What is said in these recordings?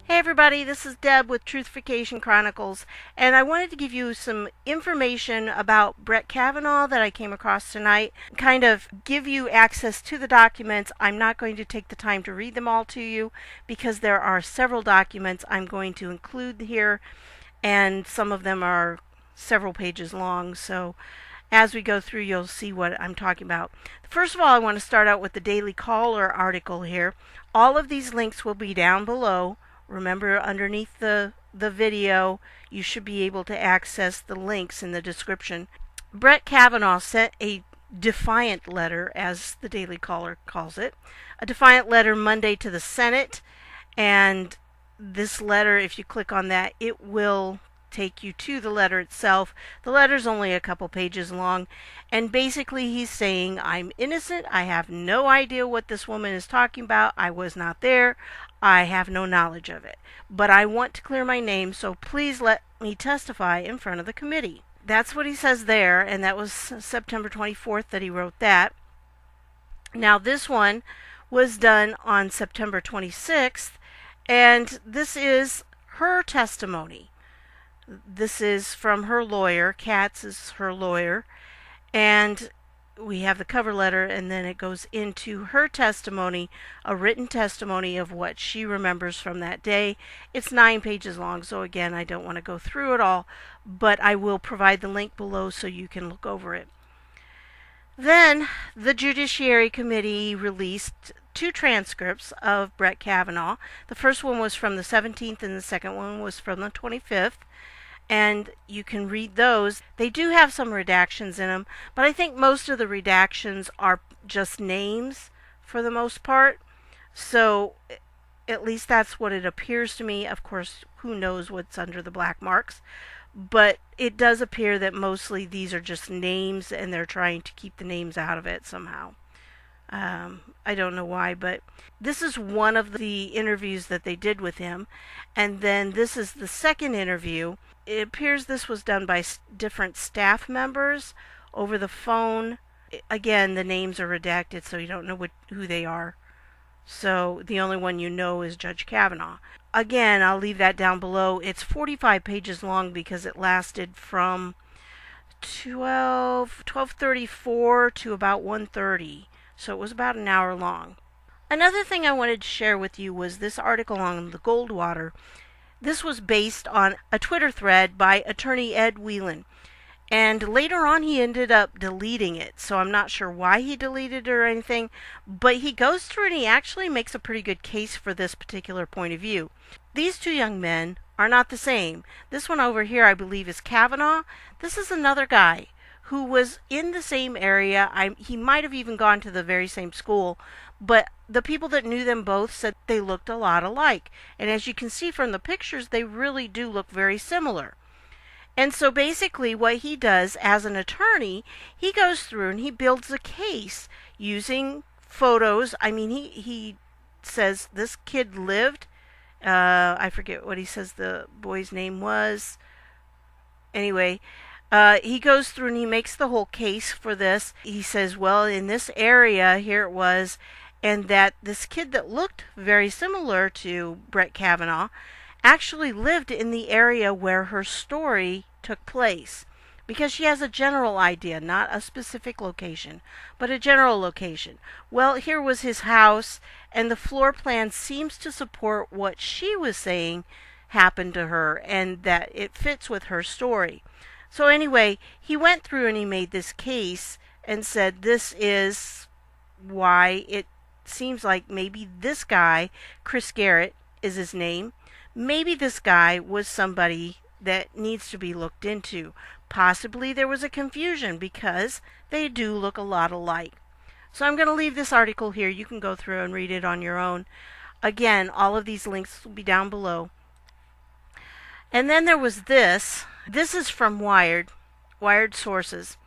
Hey everybody, this is Deb with Truthification Chronicles, and I wanted to give you some information about Brett Kavanaugh that I came across tonight, kind of give you access to the documents. I'm not going to take the time to read them all to you because there are several documents I'm going to include here, and some of them are several pages long, so as we go through you'll see what I'm talking about. First of all, I want to start out with the Daily Caller article here. All of these links will be down below. Remember, underneath the video, you should be able to access the links in the description. Brett Kavanaugh sent a defiant letter, as the Daily Caller calls it, a defiant letter Monday to the Senate, and this letter, if you click on that, it will take you to the letter itself. The letter's only a couple pages long, and basically he's saying, I'm innocent, I have no idea what this woman is talking about, I was not there, I have no knowledge of it, but I want to clear my name, so please let me testify in front of the committee. That's what he says there, and that was September 24th that he wrote that. Now this one was done on September 26th, and this is her testimony. This is from her lawyer. Katz is her lawyer, and we have the cover letter, and then it goes into her testimony, a written testimony of what she remembers from that day. It's 9 pages long, so again, I don't want to go through it all, but I will provide the link below so you can look over it. Then the Judiciary Committee released 2 transcripts of Brett Kavanaugh. The first one was from the 17th and the second one was from the 25th. And you can read those. They do have some redactions in them, but I think most of the redactions are just names for the most part. So at least that's what it appears to me. Of course, who knows what's under the black marks, but it does appear that mostly these are just names and they're trying to keep the names out of it somehow. I don't know why, but this is one of the interviews that they did with him, and then this is the second interview. It appears this was done by different staff members over the phone. Again, the names are redacted, so you don't know who they are. So the only one you know is Judge Kavanaugh. Again, I'll leave that down below. It's 45 pages long because it lasted from 12:34 to about 1:30. So it was about an hour long. Another thing I wanted to share with you was this article on the Goldwater. This was based on a Twitter thread by attorney Ed Whelan. And later on he ended up deleting it. So I'm not sure why he deleted it or anything. But he goes through and he actually makes a pretty good case for this particular point of view. These 2 young men are not the same. This one over here I believe is Kavanaugh. This is another guy who was in the same area. He might have even gone to the very same school, but the people that knew them both said they looked a lot alike. And as you can see from the pictures, they really do look very similar. And so basically what he does as an attorney, he goes through and he builds a case using photos. I mean, he says this kid lived, I forget what he says the boy's name was. Anyway, he goes through and he makes the whole case for this. He says, well, in this area, here it was, and that this kid that looked very similar to Brett Kavanaugh actually lived in the area where her story took place. Because she has a general idea, not a specific location, but a general location. Well, here was his house, and the floor plan seems to support what she was saying happened to her, and that it fits with her story. So anyway, he went through and he made this case and said this is why it seems like maybe this guy, Chris Garrett is his name, maybe this guy was somebody that needs to be looked into. Possibly there was a confusion because they do look a lot alike. So I'm going to leave this article here. You can go through and read it on your own. Again, all of these links will be down below. And then there was this. This is from Wired sources.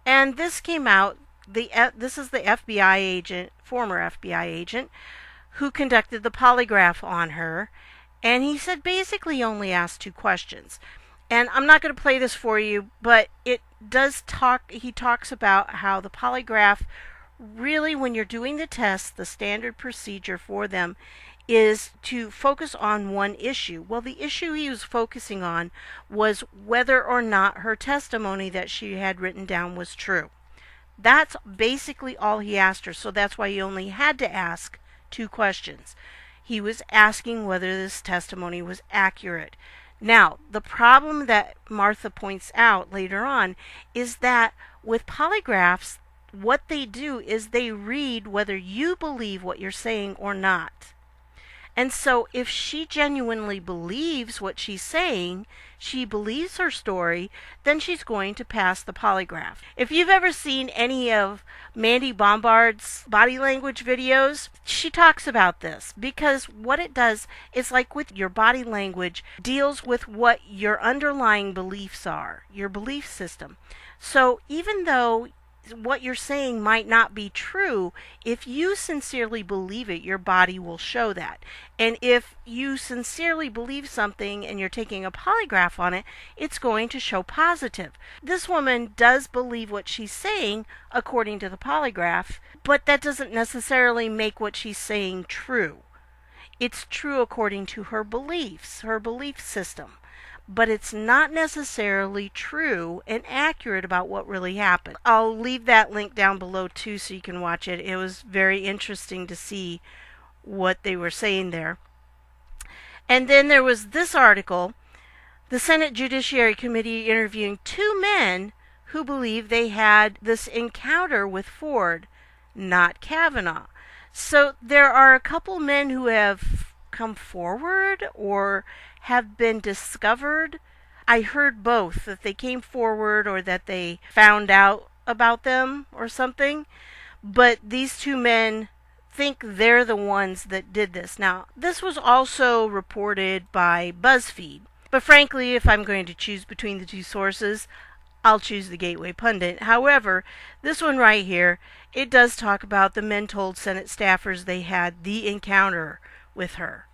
And this came out, this is the FBI agent, former FBI agent, who conducted the polygraph on her. And he said basically only asked 2 questions. And I'm not going to play this for you, but it does talk, he talks about how the polygraph really, when you're doing the test, the standard procedure for them is to focus on one issue. Well, the issue he was focusing on was whether or not her testimony that she had written down was true. That's basically all he asked her, so that's why he only had to ask 2 questions. He was asking whether this testimony was accurate. Now, the problem that Martha points out later on is that with polygraphs, what they do is they read whether you believe what you're saying or not. And so if she genuinely believes what she's saying, she believes her story, then she's going to pass the polygraph. If you've ever seen any of Mandy Bombard's body language videos, she talks about this, because what it does is, like with your body language, deals with what your underlying beliefs are, your belief system. So even though what you're saying might not be true, if you sincerely believe it, your body will show that. And if you sincerely believe something and you're taking a polygraph on it, it's going to show positive. This woman does believe what she's saying according to the polygraph, but that doesn't necessarily make what she's saying true. It's true according to her beliefs, her belief system. But it's not necessarily true and accurate about what really happened. I'll leave that link down below too so you can watch it. It was very interesting to see what they were saying there. And then there was this article, the Senate Judiciary Committee interviewing 2 men who believe they had this encounter with Ford, not Kavanaugh. So there are a couple men who have come forward or have been discovered. I heard both, that they came forward or that they found out about them or something. But these 2 men think they're the ones that did this. Now, this was also reported by Buzzfeed. But frankly, if I'm going to choose between the 2 sources, I'll choose the Gateway Pundit. However, this one right here, it does talk about the men told Senate staffers they had the encounter with her.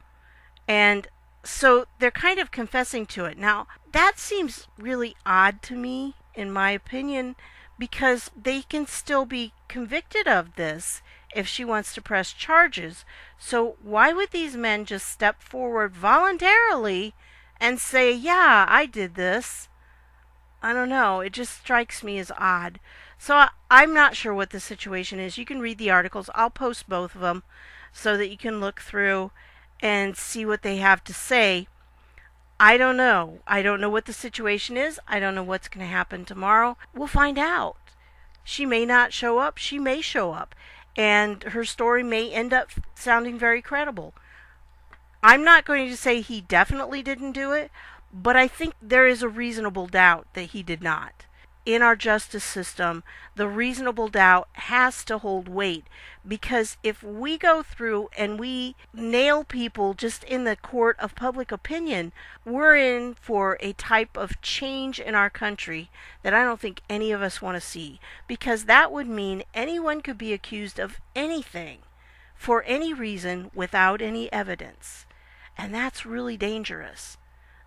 And so they're kind of confessing to it. Now, that seems really odd to me, in my opinion, because they can still be convicted of this if she wants to press charges. So why would these men just step forward voluntarily and say, yeah, I did this? I don't know. It just strikes me as odd. So I'm not sure what the situation is. You can read the articles. I'll post both of them so that you can look through and see what they have to say. I don't know. I don't know what the situation is. I don't know what's going to happen tomorrow. We'll find out. She may not show up. She may show up. And her story may end up sounding very credible. I'm not going to say he definitely didn't do it, but I think there is a reasonable doubt that he did not. In our justice system, the reasonable doubt has to hold weight, because if we go through and we nail people just in the court of public opinion, we're in for a type of change in our country that I don't think any of us want to see, because that would mean anyone could be accused of anything for any reason without any evidence, and that's really dangerous.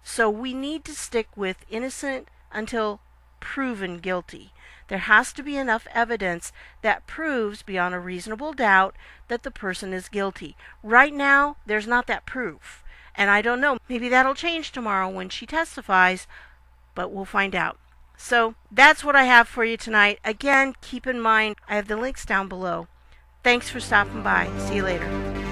So we need to stick with innocent until proven guilty. There has to be enough evidence that proves beyond a reasonable doubt that the person is guilty. Right now, there's not that proof. And I don't know, maybe that'll change tomorrow when she testifies, but we'll find out. So that's what I have for you tonight. Again, keep in mind, I have the links down below. Thanks for stopping by. See you later.